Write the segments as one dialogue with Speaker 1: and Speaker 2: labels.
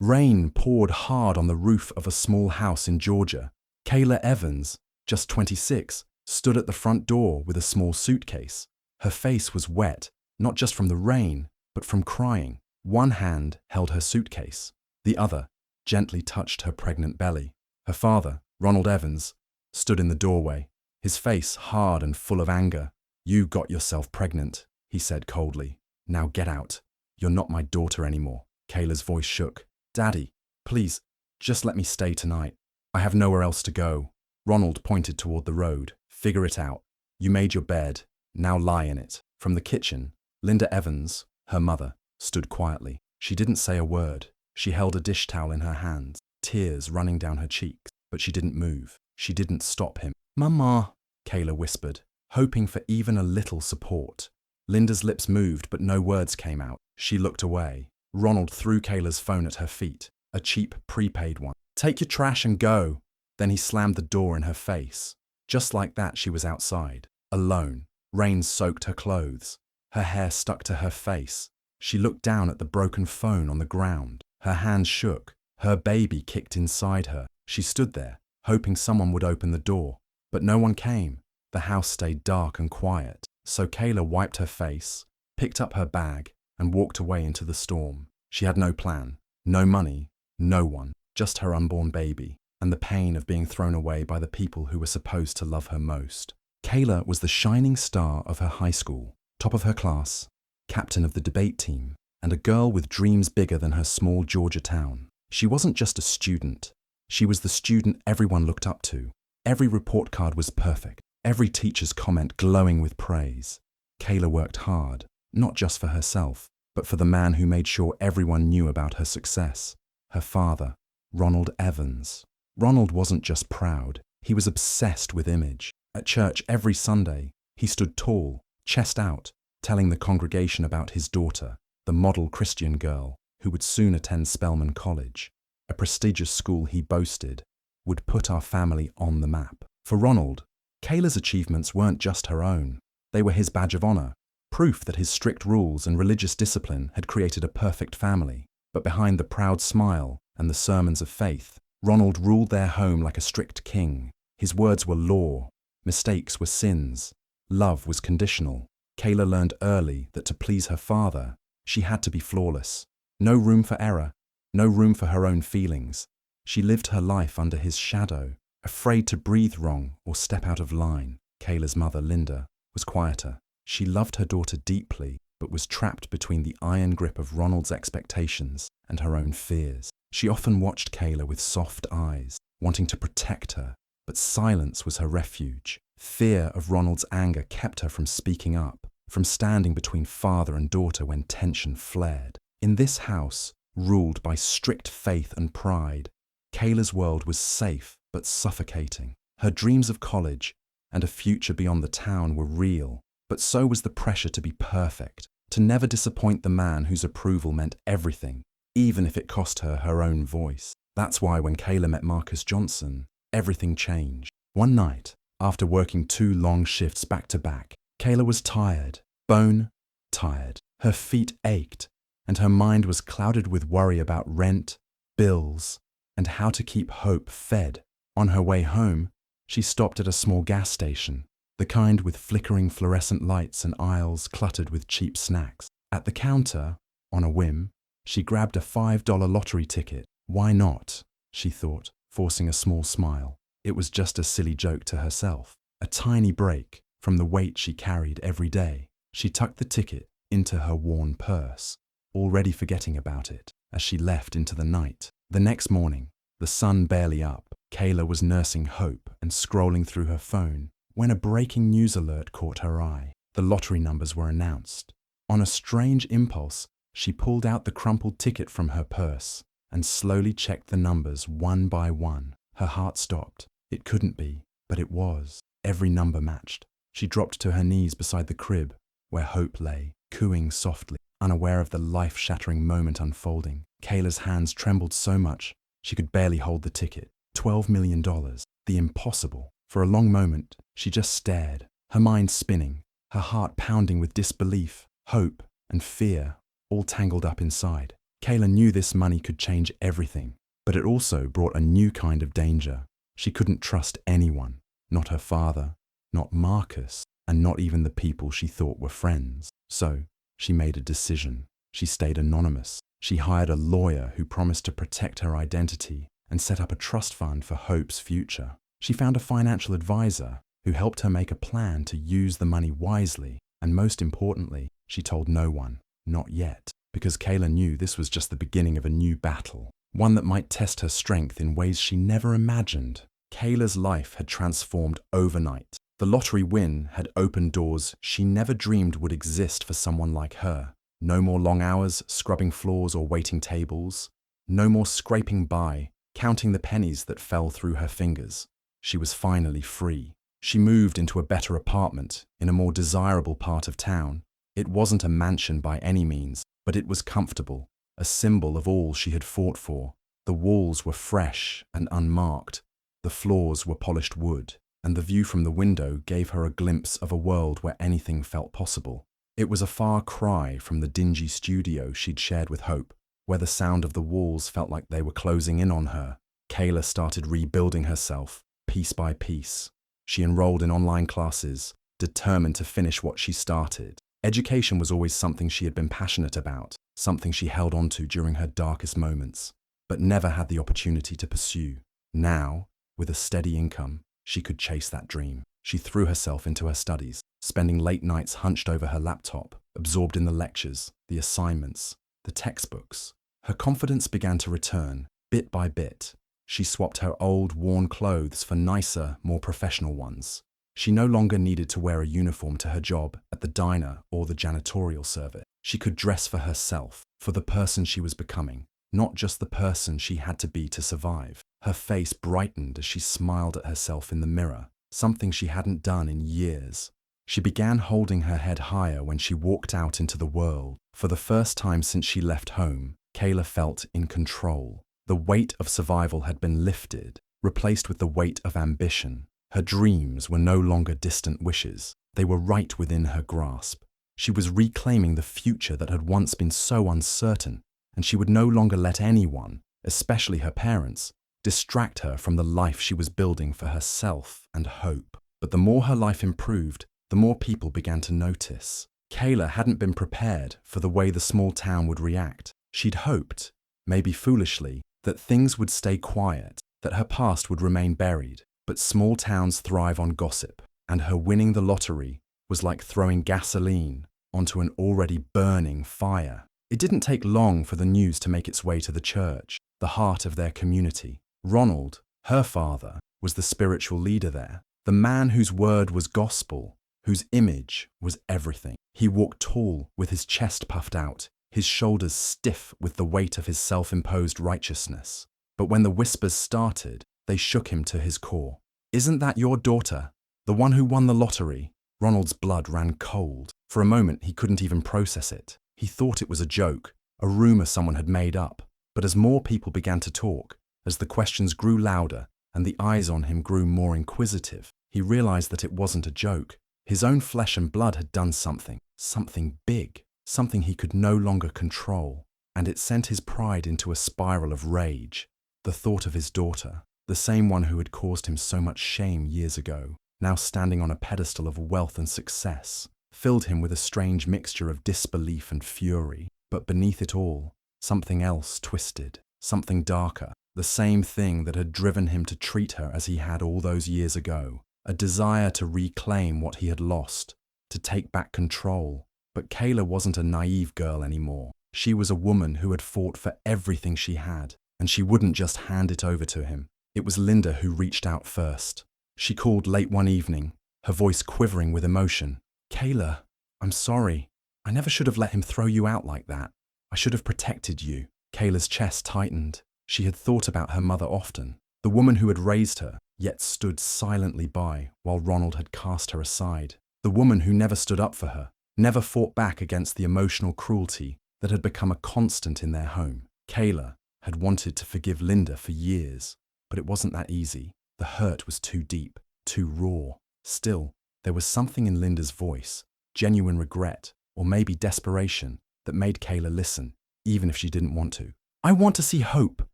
Speaker 1: Rain poured hard on the roof of a small house in Georgia. Kayla Evans, just 26, stood at the front door with a small suitcase. Her face was wet, not just from the rain, but from crying. One hand held her suitcase. The other gently touched her pregnant belly. Her father, Ronald Evans, stood in the doorway, his face hard and full of anger. "You got yourself pregnant," he said coldly. "Now get out. You're not my daughter anymore." Kayla's voice shook. "Daddy, please, just let me stay tonight. I have nowhere else to go." Ronald pointed toward the road. "Figure it out. You made your bed. Now lie in it." From the kitchen, Linda Evans, her mother, stood quietly. She didn't say a word. She held a dish towel in her hands, tears running down her cheeks, but she didn't move. She didn't stop him. "Mama," Kayla whispered, hoping for even a little support. Linda's lips moved, but no words came out. She looked away. Ronald threw Kayla's phone at her feet, a cheap prepaid one. "Take your trash and go." Then he slammed the door in her face. Just like that, she was outside, alone. Rain soaked her clothes. Her hair stuck to her face. She looked down at the broken phone on the ground. Her hands shook. Her baby kicked inside her. She stood there, hoping someone would open the door. But no one came. The house stayed dark and quiet. So Kayla wiped her face, picked up her bag, and walked away into the storm. She had no plan, no money, no one, just her unborn baby, and the pain of being thrown away by the people who were supposed to love her most. Kayla was the shining star of her high school, top of her class, captain of the debate team, and a girl with dreams bigger than her small Georgia town. She wasn't just a student. She was the student everyone looked up to. Every report card was perfect, every teacher's comment glowing with praise. Kayla worked hard, not just for herself, but for the man who made sure everyone knew about her success, her father, Ronald Evans. Ronald wasn't just proud, he was obsessed with image. At church every Sunday, he stood tall, chest out, telling the congregation about his daughter, the model Christian girl who would soon attend Spelman College, a prestigious school he boasted would put our family on the map. For Ronald, Kayla's achievements weren't just her own. They were his badge of honor, proof that his strict rules and religious discipline had created a perfect family. But behind the proud smile and the sermons of faith, Ronald ruled their home like a strict king. His words were law, mistakes were sins, love was conditional. Kayla learned early that to please her father, she had to be flawless. No room for error, no room for her own feelings. She lived her life under his shadow, afraid to breathe wrong or step out of line. Kayla's mother, Linda, was quieter. She loved her daughter deeply, but was trapped between the iron grip of Ronald's expectations and her own fears. She often watched Kayla with soft eyes, wanting to protect her, but silence was her refuge. Fear of Ronald's anger kept her from speaking up, from standing between father and daughter when tension flared. In this house, ruled by strict faith and pride, Kayla's world was safe but suffocating. Her dreams of college and a future beyond the town were real, but so was the pressure to be perfect, to never disappoint the man whose approval meant everything, even if it cost her her own voice. That's why when Kayla met Marcus Johnson, everything changed. One night, after working 2 long shifts back to back, Kayla was tired, bone tired. Her feet ached, and her mind was clouded with worry about rent, bills, and how to keep hope fed. On her way home, she stopped at a small gas station, the kind with flickering fluorescent lights and aisles cluttered with cheap snacks. At the counter, on a whim, she grabbed a $5 lottery ticket. Why not? She thought, forcing a small smile. It was just a silly joke to herself, a tiny break from the weight she carried every day. She tucked the ticket into her worn purse, already forgetting about it, as she left into the night. The next morning, the sun barely up, Kayla was nursing hope and scrolling through her phone when a breaking news alert caught her eye. The lottery numbers were announced. On a strange impulse, she pulled out the crumpled ticket from her purse and slowly checked the numbers one by one. Her heart stopped. It couldn't be, but it was. Every number matched. She dropped to her knees beside the crib, where hope lay, cooing softly, unaware of the life-shattering moment unfolding. Kayla's hands trembled so much, she could barely hold the ticket. $12 million. The impossible. For a long moment, she just stared, her mind spinning, her heart pounding with disbelief, hope, and fear, all tangled up inside. Kayla knew this money could change everything, but it also brought a new kind of danger. She couldn't trust anyone, not her father, not Marcus, and not even the people she thought were friends. So, she made a decision. She stayed anonymous. She hired a lawyer who promised to protect her identity and set up a trust fund for Hope's future. She found a financial advisor who helped her make a plan to use the money wisely, and most importantly, she told no one, not yet, because Kayla knew this was just the beginning of a new battle, one that might test her strength in ways she never imagined. Kayla's life had transformed overnight. The lottery win had opened doors she never dreamed would exist for someone like her. No more long hours scrubbing floors or waiting tables. No more scraping by, counting the pennies that fell through her fingers. She was finally free. She moved into a better apartment in a more desirable part of town. It wasn't a mansion by any means, but it was comfortable, a symbol of all she had fought for. The walls were fresh and unmarked. The floors were polished wood, and the view from the window gave her a glimpse of a world where anything felt possible. It was a far cry from the dingy studio she'd shared with Hope, where the sound of the walls felt like they were closing in on her. Kayla started rebuilding herself, piece by piece. She enrolled in online classes, determined to finish what she started. Education was always something she had been passionate about, something she held on to during her darkest moments, but never had the opportunity to pursue. Now, with a steady income, she could chase that dream. She threw herself into her studies, spending late nights hunched over her laptop, absorbed in the lectures, the assignments, the textbooks. Her confidence began to return, bit by bit. She swapped her old, worn clothes for nicer, more professional ones. She no longer needed to wear a uniform to her job at the diner or the janitorial service. She could dress for herself, for the person she was becoming, not just the person she had to be to survive. Her face brightened as she smiled at herself in the mirror, something she hadn't done in years. She began holding her head higher when she walked out into the world. For the first time since she left home, Kayla felt in control. The weight of survival had been lifted, replaced with the weight of ambition. Her dreams were no longer distant wishes. They were right within her grasp. She was reclaiming the future that had once been so uncertain, and she would no longer let anyone, especially her parents, distract her from the life she was building for herself and Hope. But the more her life improved, the more people began to notice. Kayla hadn't been prepared for the way the small town would react. She'd hoped, maybe foolishly, that things would stay quiet, that her past would remain buried. But small towns thrive on gossip, and her winning the lottery was like throwing gasoline onto an already burning fire. It didn't take long for the news to make its way to the church, the heart of their community. Ronald, her father, was the spiritual leader there, the man whose word was gospel, whose image was everything. He walked tall with his chest puffed out, his shoulders stiff with the weight of his self-imposed righteousness. But when the whispers started, they shook him to his core. "Isn't that your daughter? The one who won the lottery?" Ronald's blood ran cold. For a moment, he couldn't even process it. He thought it was a joke, a rumor someone had made up. But as more people began to talk, as the questions grew louder and the eyes on him grew more inquisitive, he realized that it wasn't a joke. His own flesh and blood had done something big, something he could no longer control, and it sent his pride into a spiral of rage. The thought of his daughter, the same one who had caused him so much shame years ago, now standing on a pedestal of wealth and success, filled him with a strange mixture of disbelief and fury. But beneath it all, something else twisted, something darker, the same thing that had driven him to treat her as he had all those years ago, a desire to reclaim what he had lost, to take back control. But Kayla wasn't a naive girl anymore. She was a woman who had fought for everything she had, and she wouldn't just hand it over to him. It was Linda who reached out first. She called late one evening, her voice quivering with emotion. "Kayla, I'm sorry. I never should have let him throw you out like that. I should have protected you." Kayla's chest tightened. She had thought about her mother often, the woman who had raised her, yet stood silently by while Ronald had cast her aside. The woman who never stood up for her, never fought back against the emotional cruelty that had become a constant in their home. Kayla had wanted to forgive Linda for years, but it wasn't that easy. The hurt was too deep, too raw. Still, there was something in Linda's voice, genuine regret, or maybe desperation, that made Kayla listen. even if she didn't want to. I want to see Hope,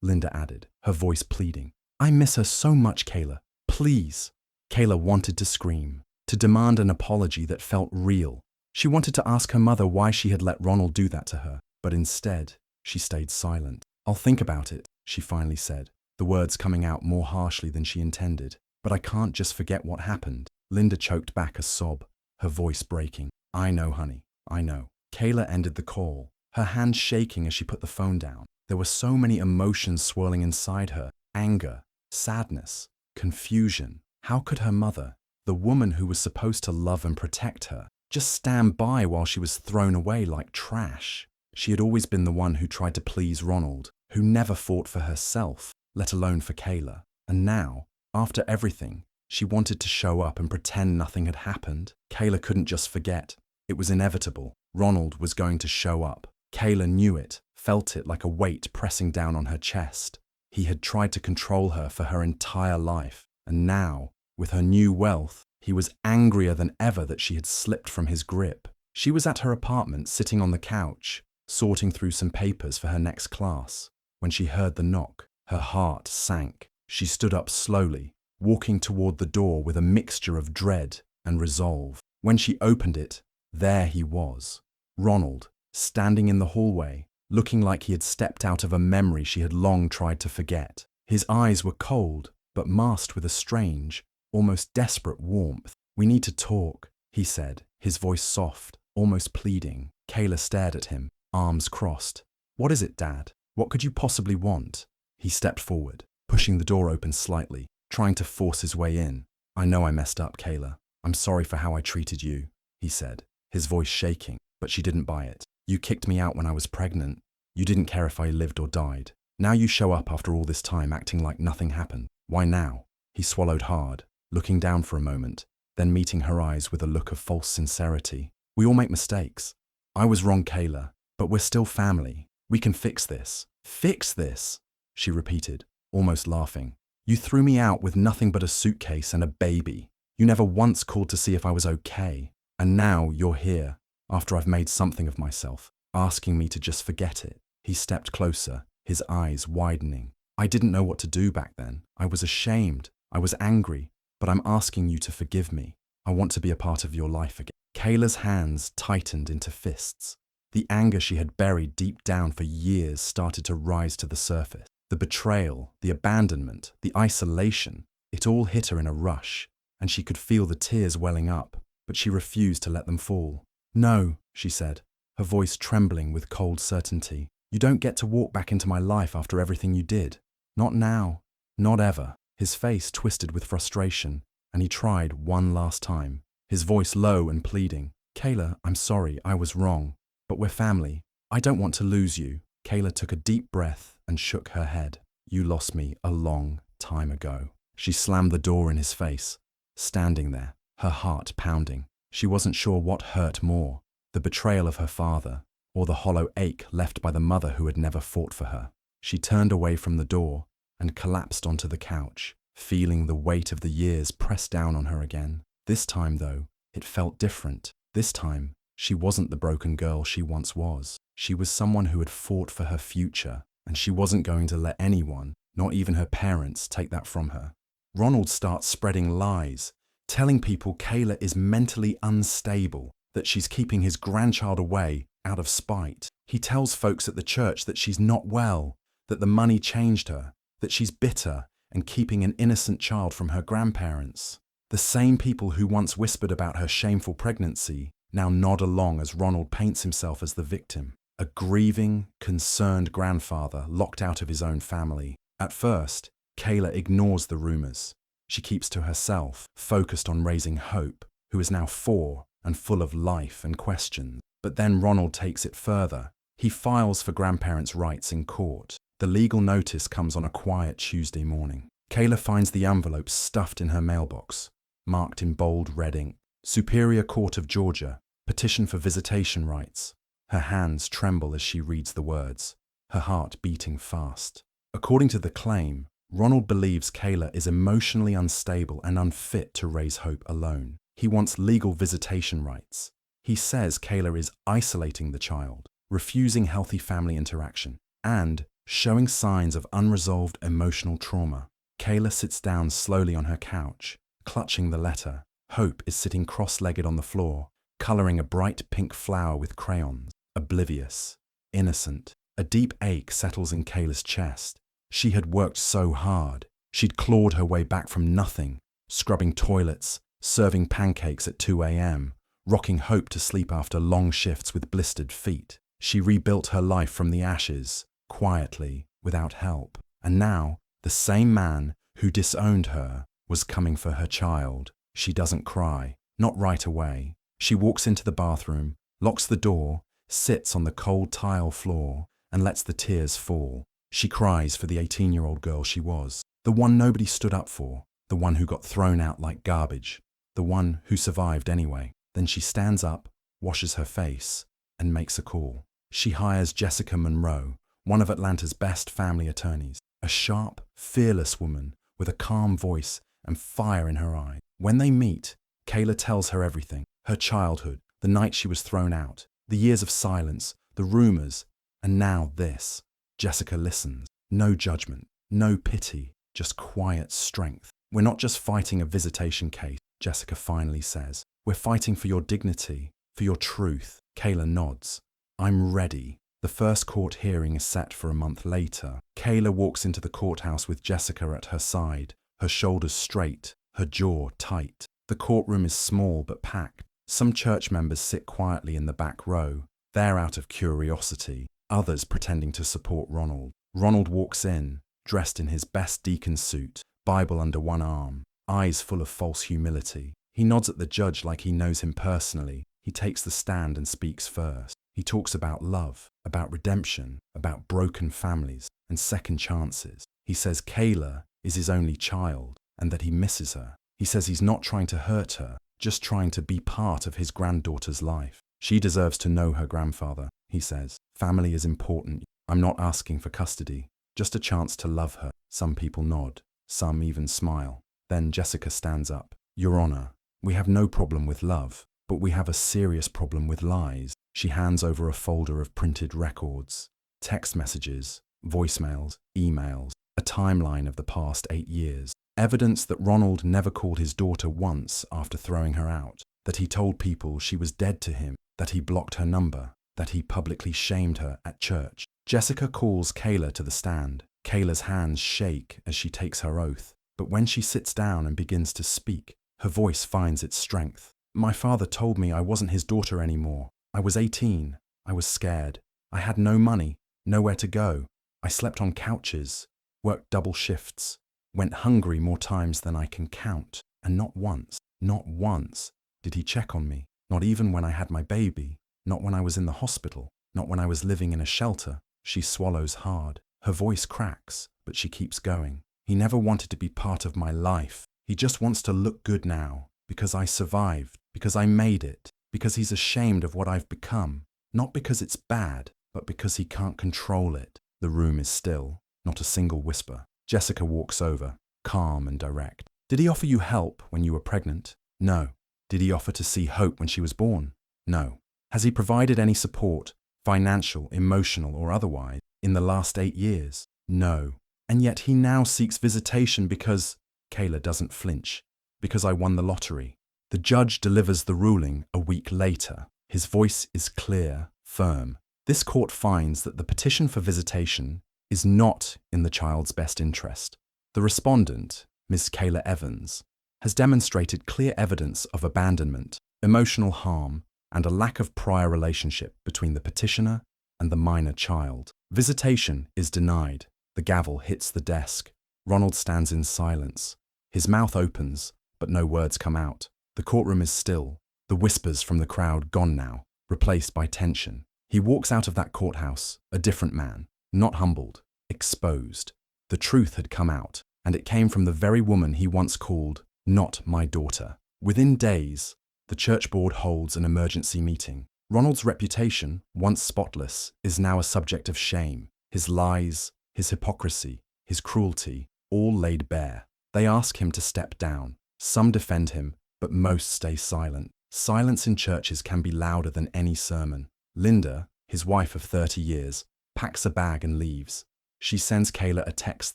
Speaker 1: Linda added, her voice pleading. I miss her so much, Kayla. Please. Kayla wanted to scream, to demand an apology that felt real. She wanted to ask her mother why she had let Ronald do that to her, but instead, she stayed silent. I'll think about it, she finally said, the words coming out more harshly than she intended. But I can't just forget what happened. Linda choked back a sob, her voice breaking. I know, honey, I know. Kayla ended the call, her hands shaking as she put the phone down. There were so many emotions swirling inside her: anger, sadness, confusion. How could her mother, the woman who was supposed to love and protect her, just stand by while she was thrown away like trash? She had always been the one who tried to please Ronald, who never fought for herself, let alone for Kayla. And now, after everything, she wanted to show up and pretend nothing had happened. Kayla couldn't just forget. It was inevitable. Ronald was going to show up. Kayla knew it, felt it like a weight pressing down on her chest. He had tried to control her for her entire life, and now, with her new wealth, he was angrier than ever that she had slipped from his grip. She was at her apartment, sitting on the couch, sorting through some papers for her next class. When she heard the knock, her heart sank. She stood up slowly, walking toward the door with a mixture of dread and resolve. When she opened it, there he was, Ronald, standing in the hallway, looking like he had stepped out of a memory she had long tried to forget. His eyes were cold, but masked with a strange, almost desperate warmth. We need to talk, he said, his voice soft, almost pleading. Kayla stared at him, arms crossed. What is it, Dad? What could you possibly want? He stepped forward, pushing the door open slightly, trying to force his way in. I know I messed up, Kayla. I'm sorry for how I treated you, he said, his voice shaking, but she didn't buy it. You kicked me out when I was pregnant. You didn't care if I lived or died. Now you show up after all this time acting like nothing happened. Why now? He swallowed hard, looking down for a moment, then meeting her eyes with a look of false sincerity. We all make mistakes. I was wrong, Kayla, but we're still family. We can fix this. Fix this, she repeated, almost laughing. You threw me out with nothing but a suitcase and a baby. You never once called to see if I was okay. And now you're here, after I've made something of myself, asking me to just forget it. He stepped closer, his eyes widening. I didn't know what to do back then. I was ashamed. I was angry, but I'm asking you to forgive me. I want to be a part of your life again. Kayla's hands tightened into fists. The anger she had buried deep down for years started to rise to the surface. The betrayal, the abandonment, the isolation, it all hit her in a rush, and she could feel the tears welling up, but she refused to let them fall. No, she said, her voice trembling with cold certainty. You don't get to walk back into my life after everything you did. Not now. Not ever. His face twisted with frustration, and he tried one last time, his voice low and pleading. Kayla, I'm sorry, I was wrong, but we're family. I don't want to lose you. Kayla took a deep breath and shook her head. You lost me a long time ago. She slammed the door in his face, standing there, her heart pounding. She wasn't sure what hurt more, the betrayal of her father, or the hollow ache left by the mother who had never fought for her. She turned away from the door and collapsed onto the couch, feeling the weight of the years press down on her again. This time, though, it felt different. This time, she wasn't the broken girl she once was. She was someone who had fought for her future, and she wasn't going to let anyone, not even her parents, take that from her. Ronald starts spreading lies, telling people Kayla is mentally unstable, that she's keeping his grandchild away out of spite. He tells folks at the church that she's not well, that the money changed her, that she's bitter and keeping an innocent child from her grandparents. The same people who once whispered about her shameful pregnancy now nod along as Ronald paints himself as the victim, a grieving, concerned grandfather locked out of his own family. At first, Kayla ignores the rumors. She keeps to herself, focused on raising Hope, who is now 4 and full of life and questions. But then Ronald takes it further. He files for grandparents' rights in court. The legal notice comes on a quiet Tuesday morning. Kayla finds the envelope stuffed in her mailbox, marked in bold red ink. Superior Court of Georgia, petition for visitation rights. Her hands tremble as she reads the words, her heart beating fast. According to the claim, Ronald believes Kayla is emotionally unstable and unfit to raise Hope alone. He wants legal visitation rights. He says Kayla is isolating the child, refusing healthy family interaction, and showing signs of unresolved emotional trauma. Kayla sits down slowly on her couch, clutching the letter. Hope is sitting cross-legged on the floor, coloring a bright pink flower with crayons. Oblivious, innocent. A deep ache settles in Kayla's chest. She had worked so hard. She'd clawed her way back from nothing, scrubbing toilets, serving pancakes at 2 a.m., rocking Hope to sleep after long shifts with blistered feet. She rebuilt her life from the ashes, quietly, without help. And now, the same man who disowned her was coming for her child. She doesn't cry, not right away. She walks into the bathroom, locks the door, sits on the cold tile floor, and lets the tears fall. She cries for the 18-year-old girl she was, the one nobody stood up for, the one who got thrown out like garbage, the one who survived anyway. Then she stands up, washes her face, and makes a call. She hires Jessica Monroe, one of Atlanta's best family attorneys, a sharp, fearless woman with a calm voice and fire in her eyes. When they meet, Kayla tells her everything, her childhood, the night she was thrown out, the years of silence, the rumors, and now this. Jessica listens. No judgment, no pity, just quiet strength. We're not just fighting a visitation case, Jessica finally says. We're fighting for your dignity, for your truth. Kayla nods. I'm ready. The first court hearing is set for a month later. Kayla walks into the courthouse with Jessica at her side, her shoulders straight, her jaw tight. The courtroom is small but packed. Some church members sit quietly in the back row. They're out of curiosity, others pretending to support Ronald. Ronald walks in, dressed in his best deacon suit, Bible under one arm, eyes full of false humility. He nods at the judge like he knows him personally. He takes the stand and speaks first. He talks about love, about redemption, about broken families and second chances. He says Kayla is his only child and that he misses her. He says he's not trying to hurt her, just trying to be part of his granddaughter's life. She deserves to know her grandfather, he says. Family is important. I'm not asking for custody, just a chance to love her. Some people nod, some even smile. Then Jessica stands up. Your Honor, we have no problem with love, but we have a serious problem with lies. She hands over a folder of printed records, text messages, voicemails, emails, a timeline of the past 8 years. Evidence that Ronald never called his daughter once after throwing her out, that he told people she was dead to him, that he blocked her number, that he publicly shamed her at church. Jessica calls Kayla to the stand. Kayla's hands shake as she takes her oath, but when she sits down and begins to speak, her voice finds its strength. My father told me I wasn't his daughter anymore. I was 18. I was scared. I had no money, nowhere to go. I slept on couches, worked double shifts, went hungry more times than I can count. And not once did he check on me. Not even when I had my baby. Not when I was in the hospital. Not when I was living in a shelter. She swallows hard. Her voice cracks, but she keeps going. He never wanted to be part of my life. He just wants to look good now, because I survived, because I made it, because he's ashamed of what I've become. Not because it's bad, but because he can't control it. The room is still, not a single whisper. Jessica walks over, calm and direct. Did he offer you help when you were pregnant? No. Did he offer to see Hope when she was born? No. Has he provided any support, financial, emotional, or otherwise, in the last 8 years? No. And yet he now seeks visitation because... Kayla doesn't flinch. Because I won the lottery. The judge delivers the ruling a week later. His voice is clear, firm. This court finds that the petition for visitation is not in the child's best interest. The respondent, Ms. Kayla Evans, has demonstrated clear evidence of abandonment, emotional harm, and a lack of prior relationship between the petitioner and the minor child. Visitation is denied. The gavel hits the desk. Ronald stands in silence. His mouth opens, but no words come out. The courtroom is still, the whispers from the crowd gone now, replaced by tension. He walks out of that courthouse, a different man, not humbled, exposed. The truth had come out, and it came from the very woman he once called not my daughter. Within days, the church board holds an emergency meeting. Ronald's reputation, once spotless, is now a subject of shame. His lies, his hypocrisy, his cruelty, all laid bare. They ask him to step down. Some defend him, but most stay silent. Silence in churches can be louder than any sermon. Linda, his wife of 30 years, packs a bag and leaves. She sends Kayla a text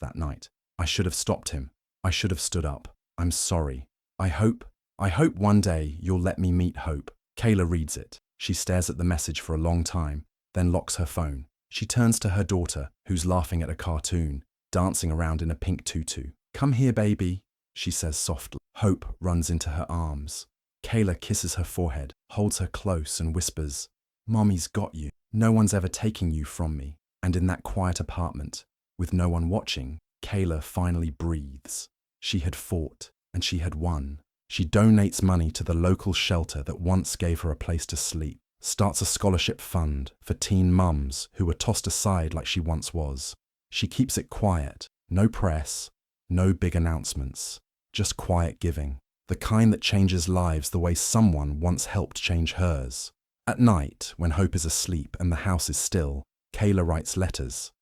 Speaker 1: that night. I should have stopped him. I should have stood up. I'm sorry. I hope one day you'll let me meet Hope. Kayla reads it. She stares at the message for a long time, then locks her phone. She turns to her daughter, who's laughing at a cartoon, dancing around in a pink tutu. Come here, baby, she says softly. Hope runs into her arms. Kayla kisses her forehead, holds her close and whispers, Mommy's got you. No one's ever taking you from me. And in that quiet apartment, with no one watching, Kayla finally breathes. She had fought, and she had won. She donates money to the local shelter that once gave her a place to sleep, starts a scholarship fund for teen mums who were tossed aside like she once was. She keeps it quiet, no press, no big announcements, just quiet giving, the kind that changes lives the way someone once helped change hers. At night, when Hope is asleep and the house is still, Kayla writes letters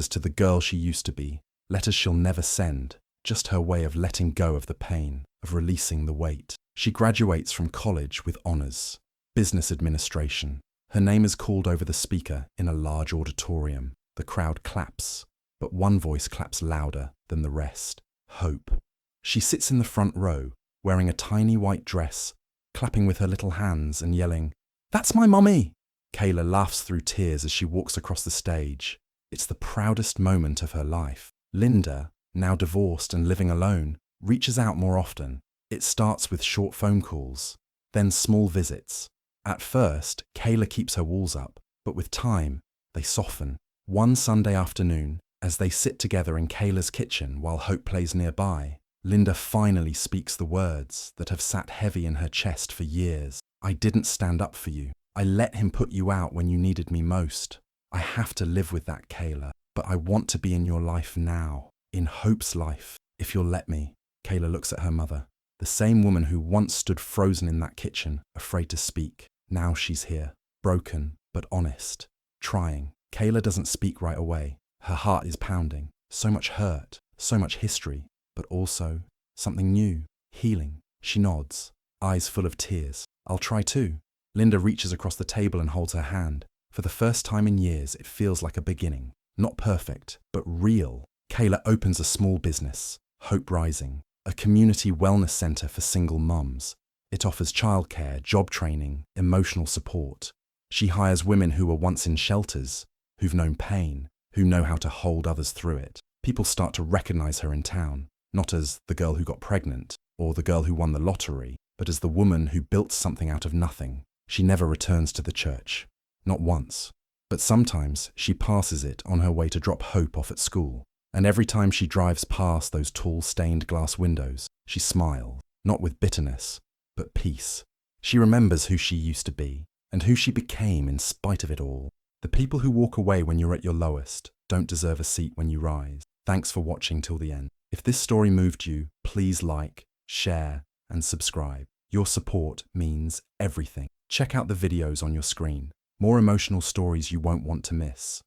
Speaker 1: to the girl she used to be, letters she'll never send, just her way of letting go of the pain, of releasing the weight. She graduates from college with honors, business administration. Her name is called over the speaker in a large auditorium. The crowd claps, but one voice claps louder than the rest. Hope. She sits in the front row, wearing a tiny white dress, clapping with her little hands and yelling, "That's my mommy!" Kayla laughs through tears as she walks across the stage. It's the proudest moment of her life. Linda, now divorced and living alone, reaches out more often. It starts with short phone calls, then small visits. At first, Kayla keeps her walls up, but with time, they soften. One Sunday afternoon, as they sit together in Kayla's kitchen while Hope plays nearby, Linda finally speaks the words that have sat heavy in her chest for years. I didn't stand up for you. I let him put you out when you needed me most. I have to live with that, Kayla, but I want to be in your life now, in Hope's life, if you'll let me. Kayla looks at her mother, the same woman who once stood frozen in that kitchen, afraid to speak. Now she's here, broken but honest, trying. Kayla doesn't speak right away. Her heart is pounding. So much hurt, so much history, but also something new, healing. She nods, eyes full of tears. I'll try too. Linda reaches across the table and holds her hand. For the first time in years, it feels like a beginning. Not perfect, but real. Kayla opens a small business, Hope Rising, a community wellness center for single mums. It offers childcare, job training, emotional support. She hires women who were once in shelters, who've known pain, who know how to hold others through it. People start to recognize her in town, not as the girl who got pregnant or the girl who won the lottery, but as the woman who built something out of nothing. She never returns to the church. Not once. But sometimes she passes it on her way to drop Hope off at school. And every time she drives past those tall stained glass windows, she smiles, not with bitterness, but peace. She remembers who she used to be and who she became in spite of it all. The people who walk away when you're at your lowest don't deserve a seat when you rise. Thanks for watching till the end. If this story moved you, please like, share, and subscribe. Your support means everything. Check out the videos on your screen. More emotional stories you won't want to miss.